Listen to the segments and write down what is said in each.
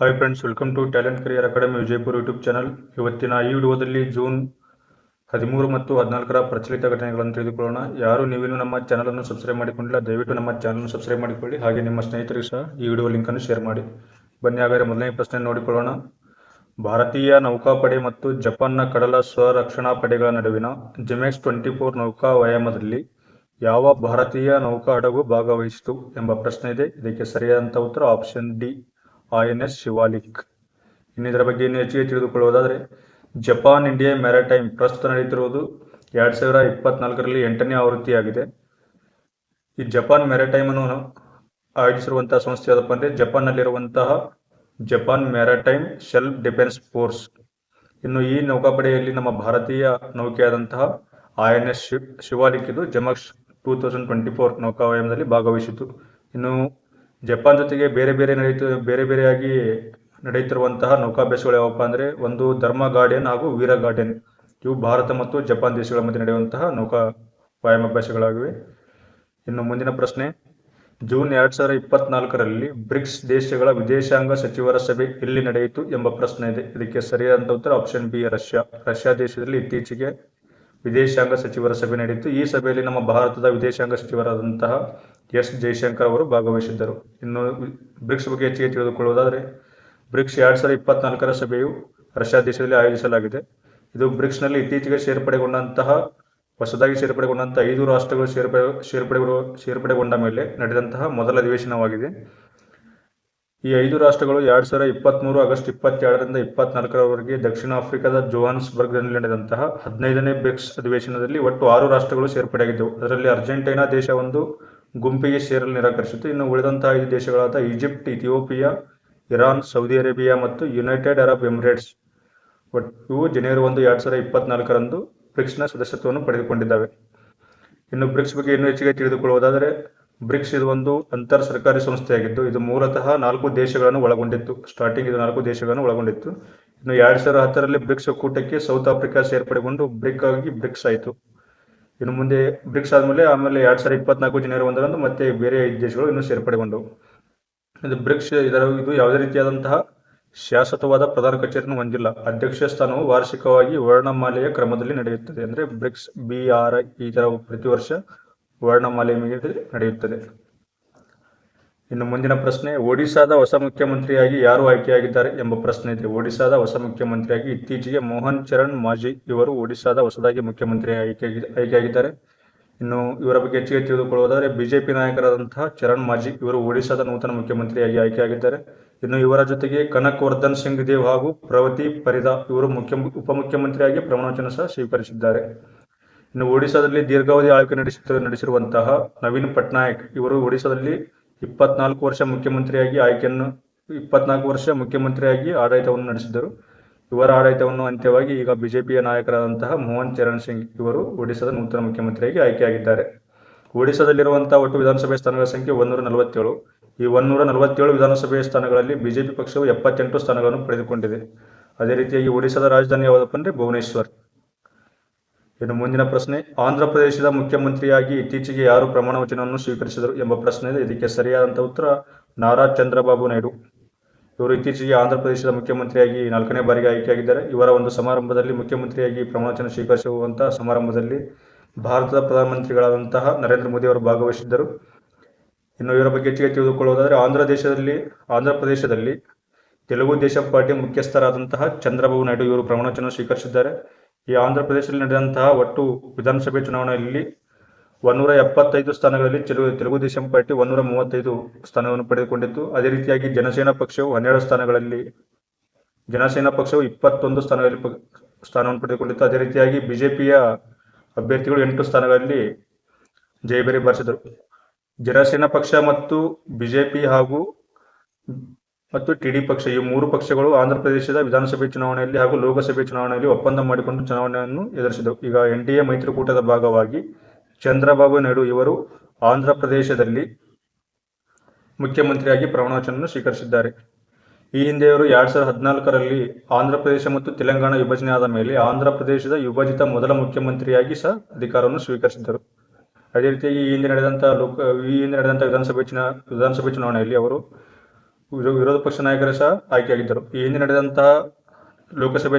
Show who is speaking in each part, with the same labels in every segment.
Speaker 1: Hi friends, welcome to talent career academy Vijayapura YouTube channel. ಇವತ್ತಿನ ಈ ವಿಡಿಯೋದಲ್ಲಿ ಜೂನ್ 13 ಮತ್ತು 14ರ ಪ್ರಚಲಿತ ಘಟನೆಗಳನ್ನು ತಿಳಿದುಕೊಳ್ಳೋಣ. ಯಾರು ನೀವಿನ್ನೂ ನಮ್ಮ ಚಾನಲನ್ನು ಸಬ್ಸ್ಕ್ರೈಬ್ ಮಾಡಿಕೊಂಡಿಲ್ಲ, ದಯವಿಟ್ಟು ನಮ್ಮ ಚಾನಲ್ನ ಸಬ್ಸ್ಕ್ರೈಬ್ ಮಾಡಿಕೊಳ್ಳಿ. ಹಾಗೆ ನಿಮ್ಮ ಸ್ನೇಹಿತರಿಗೂ ಸಹ ಈ ವಿಡಿಯೋ ಲಿಂಕನ್ನು ಶೇರ್ ಮಾಡಿ. ಬನ್ನಿ ಹಾಗಾದರೆ ಮೊದಲನೇ ಪ್ರಶ್ನೆ ನೋಡಿಕೊಳ್ಳೋಣ. ಭಾರತೀಯ ನೌಕಾಪಡೆ ಮತ್ತು ಜಪಾನ್ನ ಕಡಲ ಸ್ವರಕ್ಷಣಾ ಪಡೆಗಳ ನಡುವಿನ ಜಿಮೆಕ್ಸ್ 24 ನೌಕಾ ವ್ಯಾಯಾಮದಲ್ಲಿ ಯಾವ ಭಾರತೀಯ ನೌಕಾ ಹಡಗು ಭಾಗವಹಿಸಿತು ಎಂಬ ಪ್ರಶ್ನೆ ಇದೆ. ಇದಕ್ಕೆ ಸರಿಯಾದಂಥ ಉತ್ತರ ಆಪ್ಷನ್ ಡಿ, INS ಶಿವಾಲಿಕ್. ಇದರ ಬಗ್ಗೆ ಇನ್ನೂ ಹೆಚ್ಚಿಗೆ ತಿಳಿದುಕೊಳ್ಳುವುದಾದರೆ, ಜಪಾನ್ ಇಂಡಿಯಾ ಮ್ಯಾರಿಟೈಮ್ ಪ್ರಸ್ತುತ ನಡೆಯುತ್ತಿರುವುದು 2024ರಲ್ಲಿ 8ನೇ ಆವೃತ್ತಿಯಾಗಿದೆ. ಈ ಜಪಾನ್ ಮ್ಯಾರಿಟೈಮ್ ಅನ್ನು ಆಯೋಜಿಸಿರುವಂತಹ ಸಂಸ್ಥೆ ಯಾವುದಪ್ಪ ಅಂದರೆ ಜಪಾನ್ನಲ್ಲಿರುವಂತಹ Japan maritime self defence force. ಇನ್ನು ಈ ನೌಕಾಪಡೆಯಲ್ಲಿ ನಮ್ಮ ಭಾರತೀಯ ನೌಕೆಯಾದಂತಹ INS ಶಿವಾಲಿಕ್ ಇದು ಜೆಮೆಕ್ಸ್ 2024 ನೌಕಾವ್ಯಾಯಾಮದಲ್ಲಿ ಭಾಗವಹಿಸಿತು. ಇನ್ನು ಜಪಾನ್ ಜೊತೆಗೆ ಬೇರೆ ಬೇರೆಯಾಗಿ ನಡೆಯುತ್ತಿರುವಂತಹ ನೌಕಾಭ್ಯಾಸಗಳು ಯಾವಪ್ಪ ಅಂದರೆ, ಒಂದು ಧರ್ಮ ಗಾರ್ಡಿಯನ್ ಹಾಗೂ ವೀರ ಗಾರ್ಡಿಯನ್. ಇವು ಭಾರತ ಮತ್ತು ಜಪಾನ್ ದೇಶಗಳ ಮಧ್ಯೆ ನಡೆಯುವಂತಹ ನೌಕಾ ವ್ಯಾಯಾಮಾಭ್ಯಾಸಗಳಾಗಿವೆ. ಇನ್ನು ಮುಂದಿನ ಪ್ರಶ್ನೆ, ಜೂನ್ 2024ರಲ್ಲಿ ಬ್ರಿಕ್ಸ್ ದೇಶಗಳ ವಿದೇಶಾಂಗ ಸಚಿವರ ಸಭೆ ಎಲ್ಲಿ ನಡೆಯಿತು ಎಂಬ ಪ್ರಶ್ನೆ ಇದೆ. ಇದಕ್ಕೆ ಸರಿಯಾದಂಥ ಉತ್ತರ ಆಪ್ಷನ್ ಬಿ, ರಷ್ಯಾ ದೇಶದಲ್ಲಿ ಇತ್ತೀಚೆಗೆ ವಿದೇಶಾಂಗ ಸಚಿವರ ಸಭೆ ನಡೆಯಿತು. ಈ ಸಭೆಯಲ್ಲಿ ನಮ್ಮ ಭಾರತದ ವಿದೇಶಾಂಗ ಸಚಿವರಾದಂತಹ ಎಸ್ ಜೈಶಂಕರ್ ಅವರು ಭಾಗವಹಿಸಿದ್ದರು. ಇನ್ನು ಬ್ರಿಕ್ಸ್ ಬಗ್ಗೆ ಹೆಚ್ಚಿಗೆ ತಿಳಿದುಕೊಳ್ಳುವುದಾದರೆ, ಬ್ರಿಕ್ಸ್ 2024ರ ಸಭೆಯು ರಷ್ಯಾ ದೇಶದಲ್ಲಿ ಆಯೋಜಿಸಲಾಗಿದೆ. ಇದು ಬ್ರಿಕ್ಸ್ನಲ್ಲಿ ಇತ್ತೀಚೆಗೆ ಹೊಸದಾಗಿ ಸೇರ್ಪಡೆಗೊಂಡಂತಹ 5 ರಾಷ್ಟ್ರಗಳು ಸೇರ್ಪಡೆಗೊಂಡ ಮೇಲೆ ನಡೆದಂತಹ ಮೊದಲ ಅಧಿವೇಶನವಾಗಿದೆ. ಈ 5 ರಾಷ್ಟ್ರಗಳು 2023 ಆಗಸ್ಟ್ 22ರಿಂದ 24ರವರೆಗೆ ದಕ್ಷಿಣ ಆಫ್ರಿಕಾದ ಜೋಹಾನ್ಸ್ಬರ್ಗ್ನಲ್ಲಿ ನಡೆದಂತಹ 15ನೇ ಬ್ರಿಕ್ಸ್ ಅಧಿವೇಶನದಲ್ಲಿ ಒಟ್ಟು 6 ರಾಷ್ಟ್ರಗಳು ಸೇರ್ಪಡೆಯಾಗಿದ್ದವು. ಅದರಲ್ಲಿ ಅರ್ಜೆಂಟೈನಾ ದೇಶ ಒಂದು ಗುಂಪಿಗೆ ಸೇರಲು ನಿರಾಕರಿಸಿತು. ಇನ್ನು ಉಳಿದಂತಹ 5 ದೇಶಗಳಾದ Egypt, Ethiopia, Iran, Saudi Arabia ಮತ್ತು ಯುನೈಟೆಡ್ ಅರಬ್ ಎಮಿರೇಟ್ಸ್ ಇವು ಜನವರಿ 1, 2024ರಂದು ಬ್ರಿಕ್ಸ್ನ ಸದಸ್ಯತ್ವವನ್ನು ಪಡೆದುಕೊಂಡಿದ್ದಾವೆ. ಇನ್ನು ಬ್ರಿಕ್ಸ್ ಬಗ್ಗೆ ಇನ್ನೂ ಹೆಚ್ಚಿಗೆ ತಿಳಿದುಕೊಳ್ಳುವುದಾದರೆ, ಬ್ರಿಕ್ಸ್ ಇದು ಒಂದು ಅಂತರ್ ಸರ್ಕಾರಿ ಸಂಸ್ಥೆಯಾಗಿದ್ದು, ಇದು ಮೂಲತಃ 4 ದೇಶಗಳನ್ನು ಒಳಗೊಂಡಿತ್ತು. ಇದು 4 ದೇಶಗಳನ್ನು ಒಳಗೊಂಡಿತ್ತು. ಇನ್ನು 2010ರಲ್ಲಿ ಬ್ರಿಕ್ಸ್ ಒಕ್ಕೂಟಕ್ಕೆ ಸೌತ್ ಆಫ್ರಿಕಾ ಸೇರ್ಪಡೆಗೊಂಡು ಬ್ರಿಕ್ಸ್ ಆಯಿತು. ಇನ್ನು ಮುಂದೆ ಬ್ರಿಕ್ಸ್ ಆಮೇಲೆ 2024 ಜನವರಿ 1ರಂದು ಮತ್ತೆ ಬೇರೆ 5 ದೇಶಗಳು ಇನ್ನೂ ಸೇರ್ಪಡೆಗೊಂಡವು. ಇದು ಬ್ರಿಕ್ಸ್ ಇದು ಯಾವುದೇ ರೀತಿಯಾದಂತಹ ಶಾಶ್ವತವಾದ ಪ್ರಧಾನ ಕಚೇರಿಯನ್ನು ಹೊಂದಿಲ್ಲ. ಅಧ್ಯಕ್ಷ ಸ್ಥಾನವು ವಾರ್ಷಿಕವಾಗಿ ವರ್ಣಮಾಲೆಯ ಕ್ರಮದಲ್ಲಿ ನಡೆಯುತ್ತದೆ. ಅಂದರೆ ಬ್ರಿಕ್ಸ್ BRI ಈ ಥರ ಪ್ರತಿ ವರ್ಷ ವರ್ಣಮಾಲೆಯ ಮೇಲೆ ನಡೆಯುತ್ತದೆ. ಇನ್ನು ಮುಂದಿನ ಪ್ರಶ್ನೆ, ಒಡಿಶಾದ ಹೊಸ ಮುಖ್ಯಮಂತ್ರಿಯಾಗಿ ಯಾರು ಆಯ್ಕೆಯಾಗಿದ್ದಾರೆ ಎಂಬ ಪ್ರಶ್ನೆ ಇದೆ. ಒಡಿಶಾದ ಹೊಸ ಮುಖ್ಯಮಂತ್ರಿಯಾಗಿ ಇತ್ತೀಚೆಗೆ ಮೋಹನ್ ಚರಣ್ ಮಾಂಝಿ ಇವರು ಒಡಿಶಾದ ಹೊಸದಾಗಿ ಮುಖ್ಯಮಂತ್ರಿ ಆಯ್ಕೆಯಾಗಿದ್ದಾರೆ. ಇನ್ನು ಇವರ ಬಗ್ಗೆ ಹೆಚ್ಚಿಗೆ ತಿಳಿದುಕೊಳ್ಳುವುದಾದರೆ, ಬಿಜೆಪಿ ನಾಯಕರಾದಂತಹ ಚರಣ್ ಮಾಂಝಿ ಇವರು ಒಡಿಶಾದ ನೂತನ ಮುಖ್ಯಮಂತ್ರಿಯಾಗಿ ಆಯ್ಕೆಯಾಗಿದ್ದಾರೆ. ಇನ್ನು ಇವರ ಜೊತೆಗೆ ಕನಕ್ ವರ್ಧನ್ ಸಿಂಗ್ ದೇವ್ ಹಾಗೂ ಪ್ರವತಿ ಪರಿದಾ ಇವರು ಉಪಮುಖ್ಯಮಂತ್ರಿಯಾಗಿ ಪ್ರಮಾಣವಚನ ಸಹ ಸ್ವೀಕರಿಸಿದ್ದಾರೆ. ಇನ್ನು ಒಡಿಶಾದಲ್ಲಿ ದೀರ್ಘಾವಧಿ ಆಳ್ವಿಕೆ ನಡೆಸಿರುವಂತಹ ನವೀನ್ ಪಟ್ನಾಯಕ್ ಇವರು ಒಡಿಶಾದಲ್ಲಿ 24 ವರ್ಷ ಮುಖ್ಯಮಂತ್ರಿಯಾಗಿ ಆಡಳಿತವನ್ನು ನಡೆಸಿದ್ದರು. ಇವರ ಆಡಳಿತವನ್ನು ಅಂತ್ಯವಾಗಿ ಈಗ ಬಿಜೆಪಿಯ ನಾಯಕರಾದಂತಹ ಮೋಹನ್ ಚರಣ್ ಸಿಂಗ್ ಇವರು ಒಡಿಶಾದ ನೂತನ ಮುಖ್ಯಮಂತ್ರಿಯಾಗಿ ಆಯ್ಕೆಯಾಗಿದ್ದಾರೆ. ಒಡಿಶಾದಲ್ಲಿರುವಂತಹ ಒಟ್ಟು ವಿಧಾನಸಭೆ ಸ್ಥಾನಗಳ ಸಂಖ್ಯೆ 147. ಈ 147 ವಿಧಾನಸಭೆ ಸ್ಥಾನಗಳಲ್ಲಿ ಬಿಜೆಪಿ ಪಕ್ಷವು 78 ಸ್ಥಾನಗಳನ್ನು ಪಡೆದುಕೊಂಡಿದೆ. ಅದೇ ರೀತಿಯಾಗಿ ಒಡಿಶಾದ ರಾಜಧಾನಿ ಯಾವುದಪ್ಪ ಅಂದರೆ ಭುವನೇಶ್ವರ್. ಇನ್ನು ಮುಂದಿನ ಪ್ರಶ್ನೆ, ಆಂಧ್ರ ಪ್ರದೇಶದ ಮುಖ್ಯಮಂತ್ರಿಯಾಗಿ ಇತ್ತೀಚೆಗೆ ಯಾರು ಪ್ರಮಾಣ ವಚನವನ್ನು ಸ್ವೀಕರಿಸಿದರು ಎಂಬ ಪ್ರಶ್ನೆ ಇದೆ. ಇದಕ್ಕೆ ಸರಿಯಾದಂಥ ಉತ್ತರ ನಾರಾ ಚಂದ್ರಬಾಬು ನಾಯ್ಡು. ಇವರು ಇತ್ತೀಚೆಗೆ ಆಂಧ್ರ ಪ್ರದೇಶದ ಮುಖ್ಯಮಂತ್ರಿಯಾಗಿ 4ನೇ ಬಾರಿಗೆ ಆಯ್ಕೆಯಾಗಿದ್ದಾರೆ. ಇವರ ಒಂದು ಸಮಾರಂಭದಲ್ಲಿ ಮುಖ್ಯಮಂತ್ರಿಯಾಗಿ ಪ್ರಮಾಣವಚನ ಸ್ವೀಕರಿಸುವಂತಹ ಸಮಾರಂಭದಲ್ಲಿ ಭಾರತದ ಪ್ರಧಾನಮಂತ್ರಿಗಳಾದಂತಹ ನರೇಂದ್ರ ಮೋದಿ ಅವರು ಭಾಗವಹಿಸಿದ್ದರು. ಇನ್ನು ಇವರ ಬಗ್ಗೆ ಹೆಚ್ಚಿಗೆ ತಿಳಿದುಕೊಳ್ಳುವುದಾದರೆ, ಆಂಧ್ರ ಪ್ರದೇಶದಲ್ಲಿ ತೆಲುಗು ದೇಶಂ ಪಾರ್ಟಿ ಮುಖ್ಯಸ್ಥರಾದಂತಹ ಚಂದ್ರಬಾಬು ನಾಯ್ಡು ಇವರು ಪ್ರಮಾಣವಚನ ಸ್ವೀಕರಿಸಿದ್ದಾರೆ. ಈ ಆಂಧ್ರ ಪ್ರದೇಶದಲ್ಲಿ ನಡೆದಂತಹ ಒಟ್ಟು ವಿಧಾನಸಭೆ ಚುನಾವಣೆಯಲ್ಲಿ 175 ಸ್ಥಾನಗಳಲ್ಲಿ ತೆಲುಗು ದೇಶಂ ಪಾರ್ಟಿ 135 ಸ್ಥಾನವನ್ನು ಪಡೆದುಕೊಂಡಿತ್ತು. ಅದೇ ರೀತಿಯಾಗಿ ಜನಸೇನಾ ಪಕ್ಷವು 12 ಸ್ಥಾನಗಳಲ್ಲಿ 21 ಸ್ಥಾನವನ್ನು ಪಡೆದುಕೊಂಡಿತ್ತು. ಅದೇ ರೀತಿಯಾಗಿ ಬಿಜೆಪಿಯ ಅಭ್ಯರ್ಥಿಗಳು 8 ಸ್ಥಾನಗಳಲ್ಲಿ ಜಯಬೇರಿ ಬಾರಿಸಿದರು. ಜನಸೇನಾ ಪಕ್ಷ ಮತ್ತು ಬಿಜೆಪಿ ಮತ್ತು TD ಪಕ್ಷ ಈ 3 ಪಕ್ಷಗಳು ಆಂಧ್ರ ಪ್ರದೇಶದ ವಿಧಾನಸಭೆ ಚುನಾವಣೆಯಲ್ಲಿ ಹಾಗೂ ಲೋಕಸಭೆ ಚುನಾವಣೆಯಲ್ಲಿ ಒಪ್ಪಂದ ಮಾಡಿಕೊಂಡು ಚುನಾವಣೆಯನ್ನು ಎದುರಿಸಿದವು. ಈಗ NDA ಮೈತ್ರಿಕೂಟದ ಭಾಗವಾಗಿ ಚಂದ್ರಬಾಬು ನಾಯ್ಡು ಇವರು ಆಂಧ್ರ ಪ್ರದೇಶದಲ್ಲಿ ಮುಖ್ಯಮಂತ್ರಿಯಾಗಿ ಪ್ರಮಾಣವಚನವನ್ನು ಸ್ವೀಕರಿಸಿದ್ದಾರೆ. ಈ ಹಿಂದೆ ಇವರು 2014ರಲ್ಲಿ ಆಂಧ್ರ ಪ್ರದೇಶ ಮತ್ತು ತೆಲಂಗಾಣ ವಿಭಜನೆ ಆದ ಮೇಲೆ ಆಂಧ್ರ ಪ್ರದೇಶದ ವಿಭಜಿತ ಮೊದಲ ಮುಖ್ಯಮಂತ್ರಿಯಾಗಿ ಸಹ ಅಧಿಕಾರವನ್ನು ಸ್ವೀಕರಿಸಿದ್ದರು. ಅದೇ ರೀತಿಯಾಗಿ ಈ ಹಿಂದೆ ನಡೆದಂತಹ ವಿಧಾನಸಭೆ ಚುನಾವಣೆಯಲ್ಲಿ ಅವರು ವಿರೋಧ ಪಕ್ಷ ನಾಯಕರು ಸಹ ಆಯ್ಕೆಯಾಗಿದ್ದರು. ಈ ಹಿಂದೆ ನಡೆದಂತಹ ವಿಧಾನಸಭೆ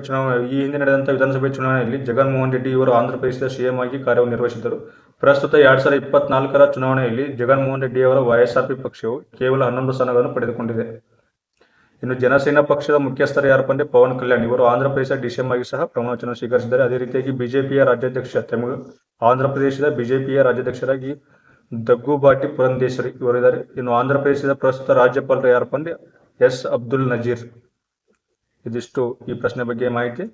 Speaker 1: ಚುನಾವಣೆಯಲ್ಲಿ ಜಗನ್ಮೋಹನ್ ರೆಡ್ಡಿ ಇವರು ಆಂಧ್ರ ಪ್ರದೇಶದ ಸಿಎಂ ಆಗಿ ಕಾರ್ಯನಿರ್ವಹಿಸಿದ್ದರು. ಪ್ರಸ್ತುತ 2024ರ ಚುನಾವಣೆಯಲ್ಲಿ ಜಗನ್ಮೋಹನ್ ರೆಡ್ಡಿ ಅವರ ವೈಎಸ್ಆರ್ಪಿ ಪಕ್ಷವು ಕೇವಲ 11 ಸ್ಥಾನಗಳನ್ನು ಪಡೆದುಕೊಂಡಿದೆ. ಇನ್ನು ಜನಸೇನಾ ಪಕ್ಷದ ಮುಖ್ಯಸ್ಥರು ಯಾರಪ್ಪ ಅಂದರೆ ಪವನ್ ಕಲ್ಯಾಣ್ ಇವರು ಆಂಧ್ರ ಪ್ರದೇಶ ಡಿಸಿಎಂ ಆಗಿ ಸಹ ಪ್ರಮಾಣವಚನ ಸ್ವೀಕರಿಸಿದ್ದಾರೆ. ಅದೇ ರೀತಿಯಾಗಿ ಬಿಜೆಪಿಯ ರಾಜ್ಯಾಧ್ಯಕ್ಷ ಆಂಧ್ರ ಪ್ರದೇಶದ ಬಿಜೆಪಿಯ ರಾಜ್ಯಾಧ್ಯಕ್ಷರಾಗಿ ದಗ್ಗುಬಾಟಿ ಪುರಂಧೇಶ್ವರಿ ಇವರಿದ್ದಾರೆ. ಇನ್ನು ಆಂಧ್ರ ಪ್ರದೇಶದ ಪ್ರಸ್ತುತ ರಾಜ್ಯಪಾಲರು ಯಾರಪ್ಪ ಅಂದರೆ ಎಸ್ ಅಬ್ದುಲ್ ನಜೀರ್. ಇದಿಷ್ಟು ಈ ಪ್ರಶ್ನೆ ಬಗ್ಗೆ ಮಾಹಿತಿ.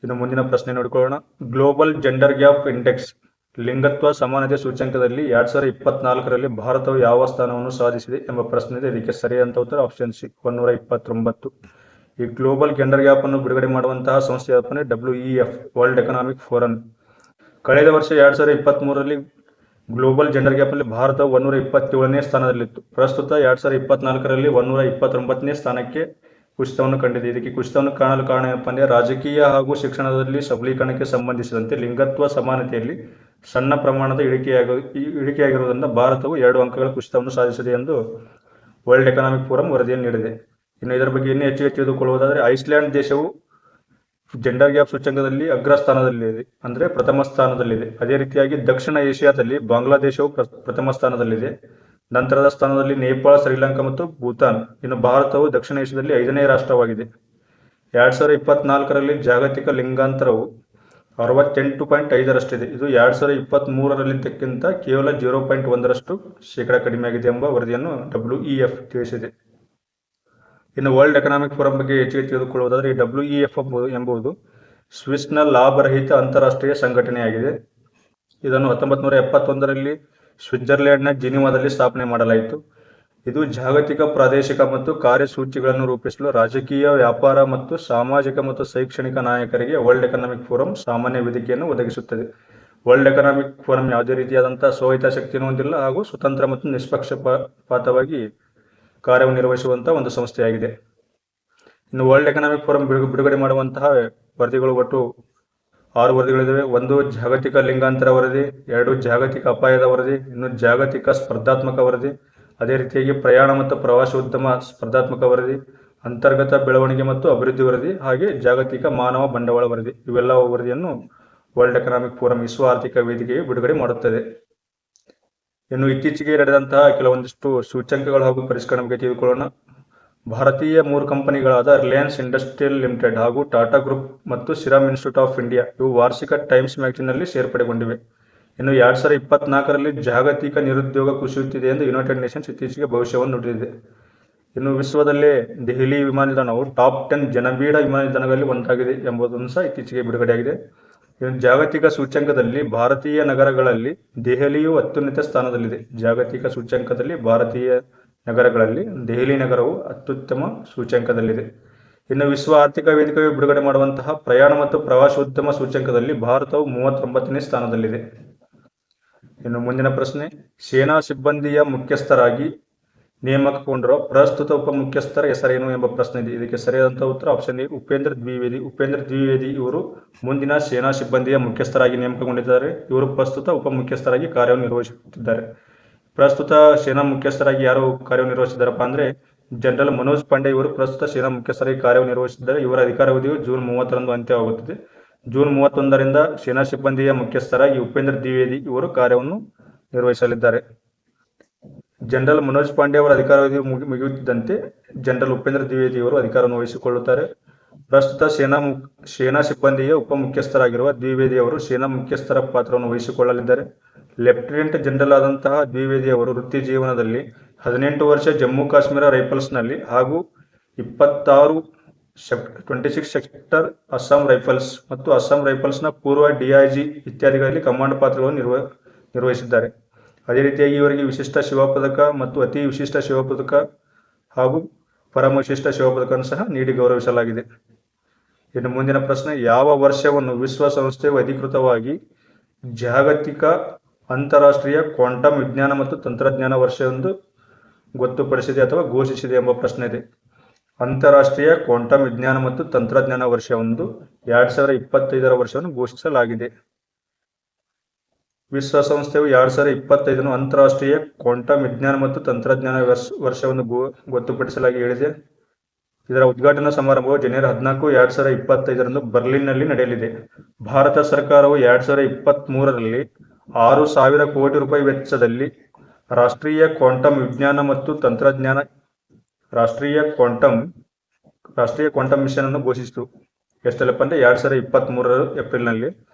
Speaker 1: ಇನ್ನು ಮುಂದಿನ ಪ್ರಶ್ನೆ ನೋಡಿಕೊಳ್ಳೋಣ. ಗ್ಲೋಬಲ್ ಜೆಂಡರ್ ಗ್ಯಾಪ್ ಇಂಡೆಕ್ಸ್ ಲಿಂಗತ್ವ ಸಮಾನತೆ ಸೂಚ್ಯಂಕದಲ್ಲಿ 2024ರಲ್ಲಿ ಭಾರತವು ಯಾವ ಸ್ಥಾನವನ್ನು ಸಾಧಿಸಿದೆ ಎಂಬ ಪ್ರಶ್ನೆ ಇದೆ. ಇದಕ್ಕೆ ಸರಿಯಾದ ಉತ್ತರ ಆಪ್ಷನ್ ಸಿ 129. ಈ ಗ್ಲೋಬಲ್ ಜೆಂಡರ್ ಗ್ಯಾಪ್ ಅನ್ನು ಬಿಡುಗಡೆ ಮಾಡುವಂತಹ ಸಂಸ್ಥೆ ಯಾರಪ್ಪ ಅಂದರೆ WEF ವರ್ಲ್ಡ್ ಎಕನಾಮಿಕ್ ಫೋರಂ. ಕಳೆದ ವರ್ಷ 2023ರಲ್ಲಿ ಗ್ಲೋಬಲ್ ಜೆಂಡರ್ ಗ್ಯಾಪ್ ಅಲ್ಲಿ ಭಾರತವು 127ನೇ ಸ್ಥಾನದಲ್ಲಿತ್ತು. ಪ್ರಸ್ತುತ 2024ರಲ್ಲಿ 129ನೇ ಸ್ಥಾನಕ್ಕೆ ಕುಸಿತವನ್ನು ಕಂಡಿದೆ. ಇದಕ್ಕೆ ಕುಸಿತವನ್ನು ಕಾಣಲು ಕಾರಣ ಏನಪ್ಪ ಅಂದರೆ ರಾಜಕೀಯ ಹಾಗೂ ಶಿಕ್ಷಣದಲ್ಲಿ ಸಬಲೀಕರಣಕ್ಕೆ ಸಂಬಂಧಿಸಿದಂತೆ ಲಿಂಗತ್ವ ಸಮಾನತೆಯಲ್ಲಿ ಸಣ್ಣ ಪ್ರಮಾಣದ ಇಳಿಕೆಯಾಗಿರುವುದರಿಂದ ಭಾರತವು 2 ಅಂಕಗಳ ಕುಸಿತವನ್ನು ಸಾಧಿಸಿದೆ ಎಂದು ವರ್ಲ್ಡ್ ಎಕನಾಮಿಕ್ ಫೋರಂ ವರದಿಯನ್ನು ನೀಡಿದೆ. ಇನ್ನು ಇದರ ಬಗ್ಗೆ ಇನ್ನೂ ಹೆಚ್ಚಿಗೆ ತಿಳಿದುಕೊಳ್ಳುವುದಾದರೆ ಐಸ್ಲ್ಯಾಂಡ್ ದೇಶವು ಜೆಂಡರ್ ಗ್ಯಾಪ್ ಸೂಚ್ಯಂಕದಲ್ಲಿ ಅಗ್ರಸ್ಥಾನದಲ್ಲಿದೆ, ಅಂದರೆ ಪ್ರಥಮ ಸ್ಥಾನದಲ್ಲಿದೆ. ಅದೇ ರೀತಿಯಾಗಿ ದಕ್ಷಿಣ ಏಷ್ಯಾದಲ್ಲಿ ಬಾಂಗ್ಲಾದೇಶವು ಪ್ರಥಮ ಸ್ಥಾನದಲ್ಲಿದೆ. ನಂತರದ ಸ್ಥಾನದಲ್ಲಿ ನೇಪಾಳ, ಶ್ರೀಲಂಕಾ ಮತ್ತು ಭೂತಾನ್. ಇನ್ನು ಭಾರತವು ದಕ್ಷಿಣ ಏಷ್ಯಾದಲ್ಲಿ 5ನೇ ರಾಷ್ಟ್ರವಾಗಿದೆ. 2024ರಲ್ಲಿ ಜಾಗತಿಕ ಲಿಂಗಾಂತರವು 68.5ರಷ್ಟಿದೆ. ಇದು 2023ರಲ್ಲಿದ್ದಕ್ಕಿಂತ ಕೇವಲ 0.1% ಕಡಿಮೆಯಾಗಿದೆ ಎಂಬ ವರದಿಯನ್ನು WEF ತಿಳಿಸಿದೆ. ಇನ್ನು ವರ್ಲ್ಡ್ ಎಕನಾಮಿಕ್ ಫೋರಂ ಬಗ್ಗೆ ಹೆಚ್ಚಿಗೆ ತಿಳಿದುಕೊಳ್ಳುವುದಾದರೆ ಈ WEF ಎಂಬುದು ಸ್ವಿಸ್ನ ಲಾಭರಹಿತ ಅಂತಾರಾಷ್ಟ್ರೀಯ ಸಂಘಟನೆಯಾಗಿದೆ. ಇದನ್ನು 1971ರಲ್ಲಿ ಸ್ವಿಟ್ಜರ್ಲೆಂಡ್ನ ಜಿನಿವಾದಲ್ಲಿ ಸ್ಥಾಪನೆ ಮಾಡಲಾಯಿತು. ಇದು ಜಾಗತಿಕ, ಪ್ರಾದೇಶಿಕ ಮತ್ತು ಕಾರ್ಯಸೂಚಿಗಳನ್ನು ರೂಪಿಸಲು ರಾಜಕೀಯ, ವ್ಯಾಪಾರ ಮತ್ತು ಸಾಮಾಜಿಕ ಮತ್ತು ಶೈಕ್ಷಣಿಕ ನಾಯಕರಿಗೆ ವರ್ಲ್ಡ್ ಎಕನಾಮಿಕ್ ಫೋರಂ ಸಾಮಾನ್ಯ ವೇದಿಕೆಯನ್ನು ಒದಗಿಸುತ್ತದೆ. ವರ್ಲ್ಡ್ ಎಕನಾಮಿಕ್ ಫೋರಂ ಯಾವುದೇ ರೀತಿಯಾದಂತಹ ಸ್ವಹಿತಾಸಕ್ತಿಯನ್ನು ಹೊಂದಿಲ್ಲ ಹಾಗೂ ಸ್ವತಂತ್ರ ಮತ್ತು ನಿಷ್ಪಕ್ಷಪಾತವಾಗಿ ಕಾರ್ಯನಿರ್ವಹಿಸುವಂತಹ ಒಂದು ಸಂಸ್ಥೆಯಾಗಿದೆ. ಇನ್ನು ವರ್ಲ್ಡ್ ಎಕನಾಮಿಕ್ ಫೋರಂ ಬಿಡುಗಡೆ ಮಾಡುವಂತಹ ವರದಿಗಳು ಒಟ್ಟು 6 ವರದಿಗಳಿವೆ. 1 ಜಾಗತಿಕ ಲಿಂಗಾಂತರ ವರದಿ, 2 ಜಾಗತಿಕ ಅಪಾಯದ ವರದಿ, ಇನ್ನು ಜಾಗತಿಕ ಸ್ಪರ್ಧಾತ್ಮಕ ವರದಿ, ಅದೇ ರೀತಿಯಾಗಿ ಪ್ರಯಾಣ ಮತ್ತು ಪ್ರವಾಸೋದ್ಯಮ ಸ್ಪರ್ಧಾತ್ಮಕ ವರದಿ, ಅಂತರ್ಗತ ಬೆಳವಣಿಗೆ ಮತ್ತು ಅಭಿವೃದ್ಧಿ ವರದಿ, ಹಾಗೆ ಜಾಗತಿಕ ಮಾನವ ಬಂಡವಾಳ ವರದಿ. ಇವೆಲ್ಲ ವರದಿಯನ್ನು ವರ್ಲ್ಡ್ ಎಕನಾಮಿಕ್ ಫೋರಂ ವಿಶ್ವ ಆರ್ಥಿಕ ವೇದಿಕೆಗೆ ಬಿಡುಗಡೆ ಮಾಡುತ್ತದೆ. ಇನ್ನು ಇತ್ತೀಚೆಗೆ ನಡೆದಂತಹ ಕೆಲವೊಂದಿಷ್ಟು ಸೂಚ್ಯಂಕಗಳು ಹಾಗೂ ಪರಿಷ್ಕರಣೆ ಬಗ್ಗೆ ತಿಳಿದುಕೊಳ್ಳೋಣ. ಭಾರತೀಯ 3 ಕಂಪನಿಗಳಾದ ರಿಲಯನ್ಸ್ ಇಂಡಸ್ಟ್ರಿಯಲ್ ಲಿಮಿಟೆಡ್ ಹಾಗೂ ಟಾಟಾ ಗ್ರೂಪ್ ಮತ್ತು ಸಿರಮ್ ಇನ್ಸ್ಟಿಟ್ಯೂಟ್ ಆಫ್ ಇಂಡಿಯಾ ಇವು ವಾರ್ಷಿಕ ಟೈಮ್ಸ್ ಮ್ಯಾಗಜಿನ್ನಲ್ಲಿ ಸೇರ್ಪಡೆಗೊಂಡಿವೆ. ಇನ್ನು 2024ರಲ್ಲಿ ಜಾಗತಿಕ ನಿರುದ್ಯೋಗ ಕುಸಿಯುತ್ತಿದೆ ಎಂದು ಯುನೈಟೆಡ್ ನೇಷನ್ಸ್ ಇತ್ತೀಚೆಗೆ ಭವಿಷ್ಯವನ್ನು ನುಡಿದಿದೆ. ಇನ್ನು ವಿಶ್ವದಲ್ಲೇ ದೆಹಲಿ ವಿಮಾನ ನಿಲ್ದಾಣವು ಟಾಪ್ 10 ಜನಬೀಡ ವಿಮಾನ ನಿಲ್ದಾಣಗಳಲ್ಲಿ ಒಂದಾಗಿದೆ ಎಂಬುದನ್ನು ಸಹ ಇತ್ತೀಚೆಗೆ ಬಿಡುಗಡೆಯಾಗಿದೆ. ಇನ್ನು ಜಾಗತಿಕ ಸೂಚ್ಯಂಕದಲ್ಲಿ ಭಾರತೀಯ ನಗರಗಳಲ್ಲಿ ದೆಹಲಿಯು ಅತ್ಯುನ್ನತ ಸ್ಥಾನದಲ್ಲಿದೆ. ಜಾಗತಿಕ ಸೂಚ್ಯಂಕದಲ್ಲಿ ಭಾರತೀಯ ನಗರಗಳಲ್ಲಿ ದೆಹಲಿ ನಗರವು ಅತ್ಯುತ್ತಮ ಸೂಚ್ಯಂಕದಲ್ಲಿದೆ. ಇನ್ನು ವಿಶ್ವ ಆರ್ಥಿಕ ವೇದಿಕೆಯು ಬಿಡುಗಡೆ ಮಾಡುವಂತಹ ಪ್ರಯಾಣ ಮತ್ತು ಪ್ರವಾಸೋದ್ಯಮ ಸೂಚ್ಯಂಕದಲ್ಲಿ ಭಾರತವು 39ನೇ ಸ್ಥಾನದಲ್ಲಿದೆ. ಇನ್ನು ಮುಂದಿನ ಪ್ರಶ್ನೆ, ಸೇನಾ ಸಿಬ್ಬಂದಿಯ ಮುಖ್ಯಸ್ಥರಾಗಿ ನೇಮಕಗೊಂಡಿರುವ ಪ್ರಸ್ತುತ ಉಪಮುಖ್ಯಸ್ಥರ ಹೆಸರೇನು ಎಂಬ ಪ್ರಶ್ನೆ ಇದೆ. ಇದಕ್ಕೆ ಸರಿಯಾದಂತಹ ಉತ್ತರ ಆಪ್ಷನ್ ಎ ಉಪೇಂದ್ರ ದ್ವಿವೇದಿ. ಉಪೇಂದ್ರ ದ್ವಿವೇದಿ ಇವರು ಮುಂದಿನ ಸೇನಾ ಸಿಬ್ಬಂದಿಯ ಮುಖ್ಯಸ್ಥರಾಗಿ ನೇಮಕಗೊಂಡಿದ್ದಾರೆ. ಇವರು ಪ್ರಸ್ತುತ ಉಪಮುಖ್ಯಸ್ಥರಾಗಿ ಕಾರ್ಯನಿರ್ವಹಿಸುತ್ತಿದ್ದಾರೆ. ಪ್ರಸ್ತುತ ಸೇನಾ ಮುಖ್ಯಸ್ಥರಾಗಿ ಯಾರು ಕಾರ್ಯನಿರ್ವಹಿಸಿದ್ದಾರಪ್ಪ ಅಂದರೆ ಜನರಲ್ ಮನೋಜ್ ಪಾಂಡೆ ಇವರು ಪ್ರಸ್ತುತ ಸೇನಾ ಮುಖ್ಯಸ್ಥರಾಗಿ ಕಾರ್ಯನಿರ್ವಹಿಸಿದ್ದಾರೆ. ಇವರ ಅಧಿಕಾರಾವಧಿಯು ಜೂನ್ 30ರಂದು ಅಂತ್ಯವಾಗುತ್ತದೆ. ಜೂನ್ 31ರಿಂದ ಸೇನಾ ಸಿಬ್ಬಂದಿಯ ಮುಖ್ಯಸ್ಥರಾಗಿ ಉಪೇಂದ್ರ ದ್ವಿವೇದಿ ಇವರು ಕಾರ್ಯವನ್ನು ನಿರ್ವಹಿಸಲಿದ್ದಾರೆ. ಜನರಲ್ ಮನೋಜ್ ಪಾಂಡೆ ಅವರ ಅಧಿಕಾರಾವಧಿ ಮುಗಿಯುತ್ತಿದ್ದಂತೆ ಜನರಲ್ ಉಪೇಂದ್ರ ದ್ವಿವೇದಿ ಅವರು ಅಧಿಕಾರವನ್ನು ವಹಿಸಿಕೊಳ್ಳುತ್ತಾರೆ. ಪ್ರಸ್ತುತ ಸೇನಾ ಸಿಬ್ಬಂದಿಯ ಉಪಮುಖ್ಯಸ್ಥರಾಗಿರುವ ದ್ವಿವೇದಿ ಅವರು ಸೇನಾ ಮುಖ್ಯಸ್ಥರ ಪಾತ್ರವನ್ನು ವಹಿಸಿಕೊಳ್ಳಲಿದ್ದಾರೆ. ಲೆಫ್ಟಿನೆಂಟ್ ಜನರಲ್ ಆದಂತಹ ದ್ವಿವೇದಿ ಅವರು ವೃತ್ತಿ ಜೀವನದಲ್ಲಿ 18 ವರ್ಷ ಜಮ್ಮು ಕಾಶ್ಮೀರ ರೈಫಲ್ಸ್ನಲ್ಲಿ ಹಾಗೂ 26 ಸೆಕ್ಟರ್ ಅಸ್ಸಾಂ ರೈಫಲ್ಸ್ ಮತ್ತು ಅಸ್ಸಾಂ ರೈಫಲ್ಸ್ನ ಪೂರ್ವ DIG ಇತ್ಯಾದಿಗಳಲ್ಲಿ ಕಮಾಂಡ್ ಪಾತ್ರಗಳನ್ನು ನಿರ್ವಹಿಸಿದ್ದಾರೆ. ಅದೇ ರೀತಿಯಾಗಿ ಇವರಿಗೆ ವಿಶಿಷ್ಟ ಶಿವ ಪದಕ ಮತ್ತು ಅತಿ ವಿಶಿಷ್ಟ ಶಿವ ಪದಕ ಹಾಗೂ ಪರಮ ವಿಶಿಷ್ಟ ಶಿವ ಪದಕವನ್ನು ಸಹ ನೀಡಿ ಗೌರವಿಸಲಾಗಿದೆ. ಇನ್ನು ಮುಂದಿನ ಪ್ರಶ್ನೆ, ಯಾವ ವರ್ಷವನ್ನು ವಿಶ್ವಸಂಸ್ಥೆಯು ಅಧಿಕೃತವಾಗಿ ಜಾಗತಿಕ ಅಂತಾರಾಷ್ಟ್ರೀಯ ಕ್ವಾಂಟಮ್ ವಿಜ್ಞಾನ ಮತ್ತು ತಂತ್ರಜ್ಞಾನ ವರ್ಷ ಎಂದು ಗೊತ್ತುಪಡಿಸಿದೆ ಅಥವಾ ಘೋಷಿಸಿದೆ ಎಂಬ ಪ್ರಶ್ನೆ ಇದೆ. ಅಂತಾರಾಷ್ಟ್ರೀಯ ಕ್ವಾಂಟಮ್ ವಿಜ್ಞಾನ ಮತ್ತು ತಂತ್ರಜ್ಞಾನ ವರ್ಷ 2025ರ ವರ್ಷವನ್ನು ಘೋಷಿಸಲಾಗಿದೆ. ವಿಶ್ವಸಂಸ್ಥೆಯು 2025 ಅಂತಾರಾಷ್ಟ್ರೀಯ ಕ್ವಾಂಟಮ್ ವಿಜ್ಞಾನ ಮತ್ತು ತಂತ್ರಜ್ಞಾನ ವರ್ಷವನ್ನು ಗೊತ್ತುಪಡಿಸಲಾಗಿ ಹೇಳಿದೆ. ಇದರ ಉದ್ಘಾಟನಾ ಸಮಾರಂಭವು ಜನವರಿ 14, 2025 ಬರ್ಲಿನ್ನಲ್ಲಿ ನಡೆಯಲಿದೆ. ಭಾರತ ಸರ್ಕಾರವು 2023ರಲ್ಲಿ 6,000 ಕೋಟಿ ರೂಪಾಯಿ ವೆಚ್ಚದಲ್ಲಿ ರಾಷ್ಟ್ರೀಯ ಕ್ವಾಂಟಮ್ ವಿಜ್ಞಾನ ಮತ್ತು ತಂತ್ರಜ್ಞಾನ ರಾಷ್ಟ್ರೀಯ ಕ್ವಾಂಟಮ್ ಮಿಷನ್ ಅನ್ನು ಘೋಷಿಸಿತು. ಎಷ್ಟಲ್ಲಪ್ಪ ಅಂದರೆ 2023 ಏಪ್ರಿಲ್ನಲ್ಲಿ.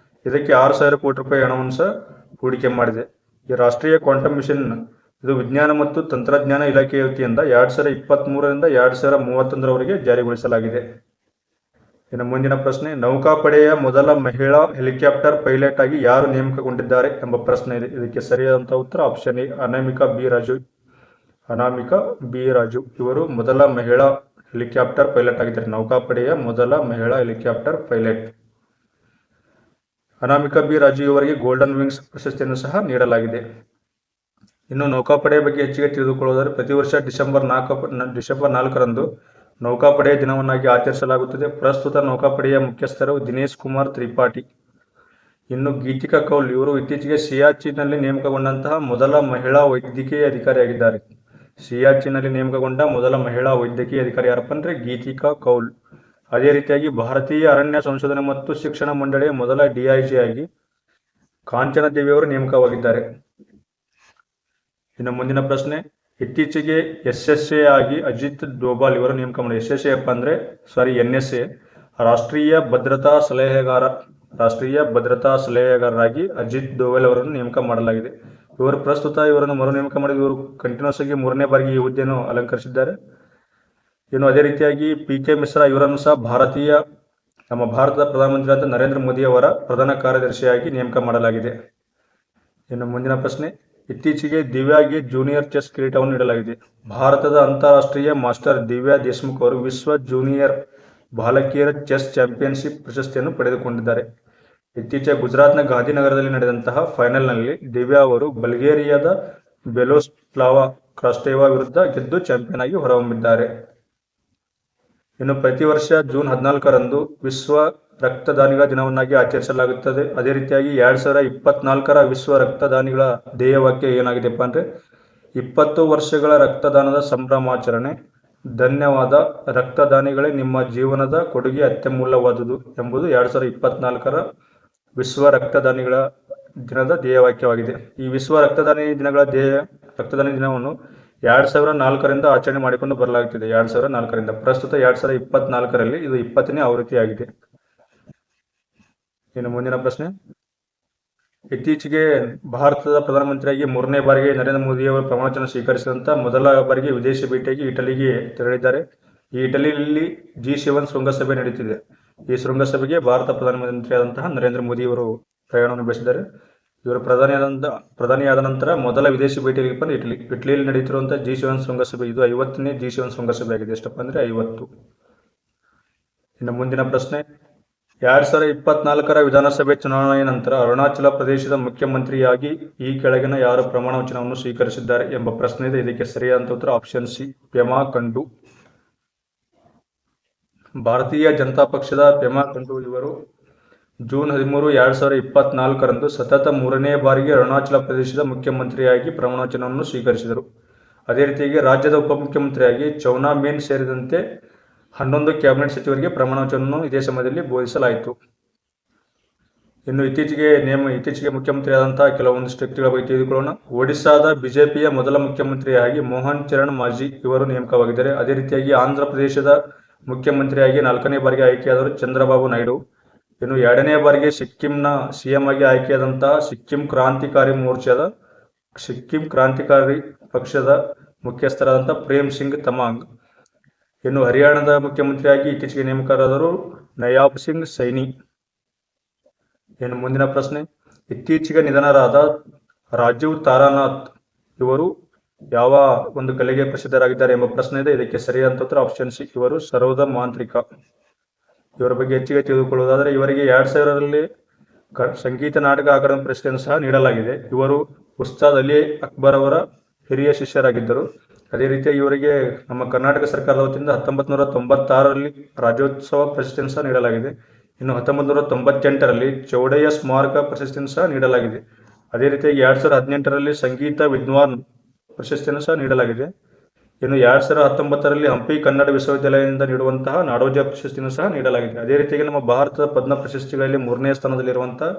Speaker 1: ಇದಕ್ಕೆ 6,000 ಕೋಟಿ ರೂಪಾಯಿ ಹಣವನ್ನು ಸಹ ಹೂಡಿಕೆ ಮಾಡಿದೆ. ಈ ರಾಷ್ಟ್ರೀಯ ಕ್ವಾಂಟಮ್ ಮಿಷನ್ ಇದು ವಿಜ್ಞಾನ ಮತ್ತು ತಂತ್ರಜ್ಞಾನ ಇಲಾಖೆಯ ವತಿಯಿಂದ 2023ರಿಂದ 2031ರವರೆಗೆ ಜಾರಿಗೊಳಿಸಲಾಗಿದೆ. ಇನ್ನು ಮುಂದಿನ ಪ್ರಶ್ನೆ, ನೌಕಾಪಡೆಯ ಮೊದಲ ಮಹಿಳಾ ಹೆಲಿಕಾಪ್ಟರ್ ಪೈಲಟ್ ಆಗಿ ಯಾರು ನೇಮಕಗೊಂಡಿದ್ದಾರೆ ಎಂಬ ಪ್ರಶ್ನೆ ಇದೆ. ಇದಕ್ಕೆ ಸರಿಯಾದಂತಹ ಉತ್ತರ option A, Anamika B Raju ಇವರು ಮೊದಲ ಮಹಿಳಾ ಹೆಲಿಕಾಪ್ಟರ್ ಪೈಲಟ್ ಆಗಿದ್ದಾರೆ. ನೌಕಾಪಡೆಯ ಮೊದಲ ಮಹಿಳಾ helicopter pilot Anamika B Raju ಇವರಿಗೆ ಗೋಲ್ಡನ್ ವಿಂಗ್ಸ್ ಪ್ರಶಸ್ತಿಯನ್ನು ಸಹ ನೀಡಲಾಗಿದೆ. ಇನ್ನು ನೌಕಾಪಡೆಯ ಬಗ್ಗೆ ಹೆಚ್ಚಿಗೆ ತಿಳಿದುಕೊಳ್ಳುವುದಾದರೆ, ಪ್ರತಿ ವರ್ಷ ಡಿಸೆಂಬರ್ 4ರಂದು ನೌಕಾಪಡೆಯ ದಿನವನ್ನಾಗಿ ಆಚರಿಸಲಾಗುತ್ತದೆ. ಪ್ರಸ್ತುತ ನೌಕಾಪಡೆಯ ಮುಖ್ಯಸ್ಥರು ದಿನೇಶ್ ಕುಮಾರ್ ತ್ರಿಪಾಠಿ. ಇನ್ನು ಗೀತಿಕಾ ಕೌಲ್ ಇವರು ಇತ್ತೀಚೆಗೆ ಸಿಯಾಚಿನ್ನಲ್ಲಿ ನೇಮಕಗೊಂಡಂತಹ ಮೊದಲ ಮಹಿಳಾ ವೈದ್ಯಕೀಯ ಅಧಿಕಾರಿಯಾಗಿದ್ದಾರೆ. ಸಿಯಾಚಿನ್ನಲ್ಲಿ ನೇಮಕಗೊಂಡ ಮೊದಲ ಮಹಿಳಾ ವೈದ್ಯಕೀಯ ಅಧಿಕಾರಿ ಯಾರಪ್ಪ ಅಂದರೆ ಗೀತಿಕಾ ಕೌಲ್. ಅದೇ ರೀತಿಯಾಗಿ ಭಾರತೀಯ ಅರಣ್ಯ ಸಂಶೋಧನೆ ಮತ್ತು ಶಿಕ್ಷಣ ಮಂಡಳಿಯ ಮೊದಲ DIG ಆಗಿ ಕಾಂಚನ ದೇವಿಯವರು ನೇಮಕವಾಗಿದ್ದಾರೆ. ಇನ್ನು ಮುಂದಿನ ಪ್ರಶ್ನೆ, ಇತ್ತೀಚೆಗೆ SSA ಆಗಿ ಅಜಿತ್ ಡೋಭಾಲ್ ಇವರು ನೇಮಕ ಮಾಡಿ. SSA NSA ರಾಷ್ಟ್ರೀಯ ಭದ್ರತಾ ಸಲಹೆಗಾರರಾಗಿ ಅಜಿತ್ ಡೋವಲ್ ಅವರನ್ನು ನೇಮಕ ಮಾಡಲಾಗಿದೆ. ಇವರು ಪ್ರಸ್ತುತ ಇವರನ್ನು ಮರು ನೇಮಕ ಮಾಡಿದ ಇವರು ಕಂಟಿನ್ಯೂಸ್ ಆಗಿ 3ನೇ ಬಾರಿಗೆ ಈ ಹುದ್ದೆಯನ್ನು ಅಲಂಕರಿಸಿದ್ದಾರೆ. ಇನ್ನು ಅದೇ ರೀತಿಯಾಗಿ PK ಮಿಶ್ರಾ ಇವರನ್ನು ಸಹ ನಮ್ಮ ಭಾರತದ ಪ್ರಧಾನಮಂತ್ರಿ ಆದ ನರೇಂದ್ರ ಮೋದಿ ಅವರ ಪ್ರಧಾನ ಕಾರ್ಯದರ್ಶಿಯಾಗಿ ನೇಮಕ ಮಾಡಲಾಗಿದೆ. ಇನ್ನು ಮುಂದಿನ ಪ್ರಶ್ನೆ, ಇತ್ತೀಚೆಗೆ ದಿವ್ಯಾಗೆ ಜೂನಿಯರ್ ಚೆಸ್ ಕಿರೀಟವನ್ನು ನೀಡಲಾಗಿದೆ. ಭಾರತದ ಅಂತಾರಾಷ್ಟ್ರೀಯ ಮಾಸ್ಟರ್ ದಿವ್ಯಾ ದೇಶ್ಮುಖ್ ಅವರು ವಿಶ್ವ ಜೂನಿಯರ್ ಬಾಲಕಿಯರ ಚೆಸ್ ಚಾಂಪಿಯನ್ಶಿಪ್ ಪ್ರಶಸ್ತಿಯನ್ನು ಪಡೆದುಕೊಂಡಿದ್ದಾರೆ. ಇತ್ತೀಚೆಗೆ ಗುಜರಾತ್ನ ಗಾಂಧಿನಗರದಲ್ಲಿ ನಡೆದಂತಹ ಫೈನಲ್ನಲ್ಲಿ ದಿವ್ಯಾ ಅವರು ಬಲ್ಗೇರಿಯಾದ ಬೆಲೋಸ್ಲಾವಾ ಕ್ರಾಸ್ಟೇವಾ ವಿರುದ್ಧ ಗೆದ್ದು ಚಾಂಪಿಯನ್ ಆಗಿ ಹೊರಹೊಮ್ಮಿದ್ದಾರೆ. ಇನ್ನು ಪ್ರತಿ ವರ್ಷ ಜೂನ್ 14ರಂದು ವಿಶ್ವ ರಕ್ತದಾನಿಗಳ ದಿನವನ್ನಾಗಿ ಆಚರಿಸಲಾಗುತ್ತದೆ. ಅದೇ ರೀತಿಯಾಗಿ 2024ರ ವಿಶ್ವ ರಕ್ತದಾನಿಗಳ ಧ್ಯೇಯವಾಕ್ಯ ಏನಾಗಿದೆಪ್ಪ ಅಂದರೆ 20 ವರ್ಷಗಳ ರಕ್ತದಾನದ ಸಂಭ್ರಮಾಚರಣೆ, ಧನ್ಯವಾದ ರಕ್ತದಾನಿಗಳೇ, ನಿಮ್ಮ ಜೀವನದ ಕೊಡುಗೆ ಅತ್ಯಮೂಲ್ಯವಾದುದು ಎಂಬುದು 2024ರ ವಿಶ್ವ ರಕ್ತದಾನಿಗಳ ದಿನದ ಧ್ಯೇಯವಾಕ್ಯವಾಗಿದೆ. ಈ ವಿಶ್ವ ರಕ್ತದಾನಿ ದಿನವನ್ನು 2004ರಿಂದ ಆಚರಣೆ ಮಾಡಿಕೊಂಡು ಬರಲಾಗುತ್ತಿದೆ. 2004ರಿಂದ ಪ್ರಸ್ತುತ 2024ರಲ್ಲಿ ಇದು 20ನೇ ಆವೃತ್ತಿಯಾಗಿದೆ. ಇನ್ನು ಮುಂದಿನ ಪ್ರಶ್ನೆ, ಇತ್ತೀಚೆಗೆ ಭಾರತದ ಪ್ರಧಾನಮಂತ್ರಿಯಾಗಿ 3ನೇ ಬಾರಿಗೆ ನರೇಂದ್ರ ಮೋದಿ ಅವರು ಪ್ರಮಾಣವಚನ ಸ್ವೀಕರಿಸಿದಂಥ ಮೊದಲ ಬಾರಿಗೆ ವಿದೇಶಿ ಭೇಟಿಯಾಗಿ ಇಟಲಿಗೆ ತೆರಳಿದ್ದಾರೆ. ಈ ಇಟಲಿಯಲ್ಲಿ G7 ಶೃಂಗಸಭೆ ನಡೆಯುತ್ತಿದೆ. ಈ ಶೃಂಗಸಭೆಗೆ ಭಾರತ ಪ್ರಧಾನಮಂತ್ರಿಯಾದಂತಹ ನರೇಂದ್ರ ಮೋದಿ ಅವರು ಪ್ರಯಾಣವನ್ನು ಬೆಳೆಸಿದ್ದಾರೆ. ಇವರು ಪ್ರಧಾನಿಯಾದ ನಂತರ ಮೊದಲ ವಿದೇಶಿ ಭೇಟಿಯಾಗಿ ಇಟಲಿಯಲ್ಲಿ ನಡೆಯುತ್ತಿರುವಂತಹ G7 ಶೃಂಗಸಭೆ ಇದು 50ನೇ G7 ಶೃಂಗಸಭೆ ಆಗಿದೆ. ಎಷ್ಟಪ್ಪ ಅಂದರೆ 50. ಇನ್ನು ಮುಂದಿನ ಪ್ರಶ್ನೆ, 2024ರ ವಿಧಾನಸಭೆ ಚುನಾವಣೆಯ ನಂತರ ಅರುಣಾಚಲ ಪ್ರದೇಶದ ಮುಖ್ಯಮಂತ್ರಿಯಾಗಿ ಈ ಕೆಳಗಿನ ಯಾರು ಪ್ರಮಾಣ ವಚನವನ್ನು ಸ್ವೀಕರಿಸಿದ್ದಾರೆ ಎಂಬ ಪ್ರಶ್ನೆ ಇದೆ. ಇದಕ್ಕೆ ಸರಿಯಾದ ಉತ್ತರ ಆಪ್ಷನ್ ಸಿ, ಪೆಮಾ ಖಂಡು. ಭಾರತೀಯ ಜನತಾ ಪಕ್ಷದ ಪೆಮಾ ಖಂಡು ಇವರು ಜೂನ್ 13, 2024ರಂದು ಸತತ 3ನೇ ಬಾರಿಗೆ ಅರುಣಾಚಲ ಪ್ರದೇಶದ ಮುಖ್ಯಮಂತ್ರಿಯಾಗಿ ಪ್ರಮಾಣವಚನವನ್ನು ಸ್ವೀಕರಿಸಿದರು. ಅದೇ ರೀತಿಯಾಗಿ ರಾಜ್ಯದ ಉಪಮುಖ್ಯಮಂತ್ರಿಯಾಗಿ ಚೌನಾ ಮೇನ್ ಸೇರಿದಂತೆ 11 ಕ್ಯಾಬಿನೆಟ್ ಸಚಿವರಿಗೆ ಪ್ರಮಾಣವಚನವನ್ನು ಇದೇ ಸಮಯದಲ್ಲಿ ಬೋಧಿಸಲಾಯಿತು. ಇನ್ನು ಇತ್ತೀಚೆಗೆ ಮುಖ್ಯಮಂತ್ರಿಯಾದಂತಹ ಕೆಲವೊಂದಿಷ್ಟು ವ್ಯಕ್ತಿಗಳ ಬಗ್ಗೆ ತಿಳಿದುಕೊಳ್ಳೋಣ. ಒಡಿಶಾದ ಬಿಜೆಪಿಯ ಮೊದಲ ಮುಖ್ಯಮಂತ್ರಿಯಾಗಿ ಮೋಹನ್ ಚರಣ್ ಮಾಜಿ ಇವರು ನೇಮಕವಾಗಿದ್ದಾರೆ. ಅದೇ ರೀತಿಯಾಗಿ ಆಂಧ್ರ ಪ್ರದೇಶದ ಮುಖ್ಯಮಂತ್ರಿಯಾಗಿ 4ನೇ ಬಾರಿಗೆ ಆಯ್ಕೆಯಾದವರು ಚಂದ್ರಬಾಬು ನಾಯ್ಡು. ಇನ್ನು 2ನೇ ಬಾರಿಗೆ ಸಿಕ್ಕಿಂನ CM ಆಗಿ ಆಯ್ಕೆಯಾದಂತಹ ಸಿಕ್ಕಿಂ ಕ್ರಾಂತಿಕಾರಿ ಪಕ್ಷದ ಮುಖ್ಯಸ್ಥರಾದಂತಹ ಪ್ರೇಮ್ ಸಿಂಗ್ ತಮಾಂಗ್. ಇನ್ನು ಹರಿಯಾಣದ ಮುಖ್ಯಮಂತ್ರಿಯಾಗಿ ಇತ್ತೀಚೆಗೆ ನೇಮಕರಾದವರು ನಯಾಬ್ ಸಿಂಗ್ ಸೈನಿ. ಇನ್ನು ಮುಂದಿನ ಪ್ರಶ್ನೆ, ಇತ್ತೀಚೆಗೆ ನಿಧನರಾದ ರಾಜೀವ್ ತಾರಾನಾಥ್ ಇವರು ಯಾವ ಒಂದು ಕಲೆಗೆ ಪ್ರಸಿದ್ಧರಾಗಿದ್ದಾರೆ ಎಂಬ ಪ್ರಶ್ನೆ ಇದೆ. ಇದಕ್ಕೆ ಸರಿಯಾದ ಉತ್ತರ ಆಪ್ಷನ್ ಸಿ, ಇವರು ಸರೋದ ಮಾಂತ್ರಿಕ. ಇವರ ಬಗ್ಗೆ ಹೆಚ್ಚಿಗೆ ತಿಳಿದುಕೊಳ್ಳುವುದಾದರೆ ಇವರಿಗೆ 2000ರಲ್ಲಿ ಸಂಗೀತ ನಾಟಕ ಅಕಾಡೆಮಿ ಪ್ರಶಸ್ತಿಯನ್ನು ಸಹ ನೀಡಲಾಗಿದೆ. ಇವರು ಉಸ್ತಾದ್ ಅಲಿ ಅಕ್ಬರ್ ಅವರ ಹಿರಿಯ ಶಿಷ್ಯರಾಗಿದ್ದರು. ಅದೇ ರೀತಿಯಾಗಿ ಇವರಿಗೆ ನಮ್ಮ ಕರ್ನಾಟಕ ಸರ್ಕಾರದ ವತಿಯಿಂದ 1996ರಲ್ಲಿ ರಾಜ್ಯೋತ್ಸವ ಪ್ರಶಸ್ತಿಯನ್ನು ಸಹ ನೀಡಲಾಗಿದೆ. ಇನ್ನು 1998ರಲ್ಲಿ ಚೌಡಯ್ಯ ಸ್ಮಾರಕ ಪ್ರಶಸ್ತಿಯನ್ನು ಸಹ ನೀಡಲಾಗಿದೆ. ಅದೇ ರೀತಿಯಾಗಿ 2018ರಲ್ಲಿ ಸಂಗೀತ ವಿದ್ವಾನ್ ಪ್ರಶಸ್ತಿಯನ್ನು ಸಹ ನೀಡಲಾಗಿದೆ. ಇನ್ನು 2019ರಲ್ಲಿ ಹಂಪಿ ಕನ್ನಡ ವಿಶ್ವವಿದ್ಯಾಲಯದಿಂದ ನೀಡುವಂತಹ ನಾಡೋಜ ಪ್ರಶಸ್ತಿಯನ್ನು ಸಹ ನೀಡಲಾಗಿದೆ. ಅದೇ ರೀತಿಯಾಗಿ ನಮ್ಮ ಭಾರತದ ಪದ್ಮ ಪ್ರಶಸ್ತಿಗಳಲ್ಲಿ 3ನೇ ಸ್ಥಾನದಲ್ಲಿರುವಂತಹ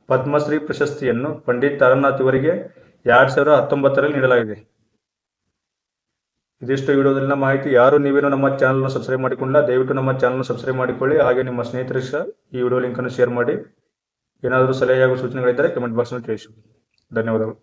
Speaker 1: ಪದ್ಮಶ್ರೀ ಪ್ರಶಸ್ತಿಯನ್ನು ಪಂಡಿತ್ ತಾರಾನಾಥ್ ಇವರಿಗೆ 2019ರಲ್ಲಿ ನೀಡಲಾಗಿದೆ. ಇದಿಷ್ಟು ವಿಡಿಯೋದಲ್ಲಿನ ಮಾಹಿತಿ. ಯಾರು ನೀವೇನು ನಮ್ಮ ಚಾನಲ್ನ ಸಬ್ಸ್ಕ್ರೈಬ್ ಮಾಡಿಕೊಂಡಿಲ್ಲ, ದಯವಿಟ್ಟು ನಮ್ಮ ಚಾನಲ್ನ ಸಬ್ಸ್ಕ್ರೈಬ್ ಮಾಡಿಕೊಳ್ಳಿ. ಹಾಗೆ ನಿಮ್ಮ ಸ್ನೇಹಿತರಿಗೆ ಸಹ ಈ ವಿಡಿಯೋ ಲಿಂಕನ್ನು ಶೇರ್ ಮಾಡಿ. ಏನಾದರೂ ಸಲಹೆ ಹಾಗೂ ಸೂಚನೆಗಳಿದ್ದರೆ ಕಮೆಂಟ್ ಬಾಕ್ಸ್ನಲ್ಲಿ ತಿಳಿಸಿ. ಧನ್ಯವಾದಗಳು.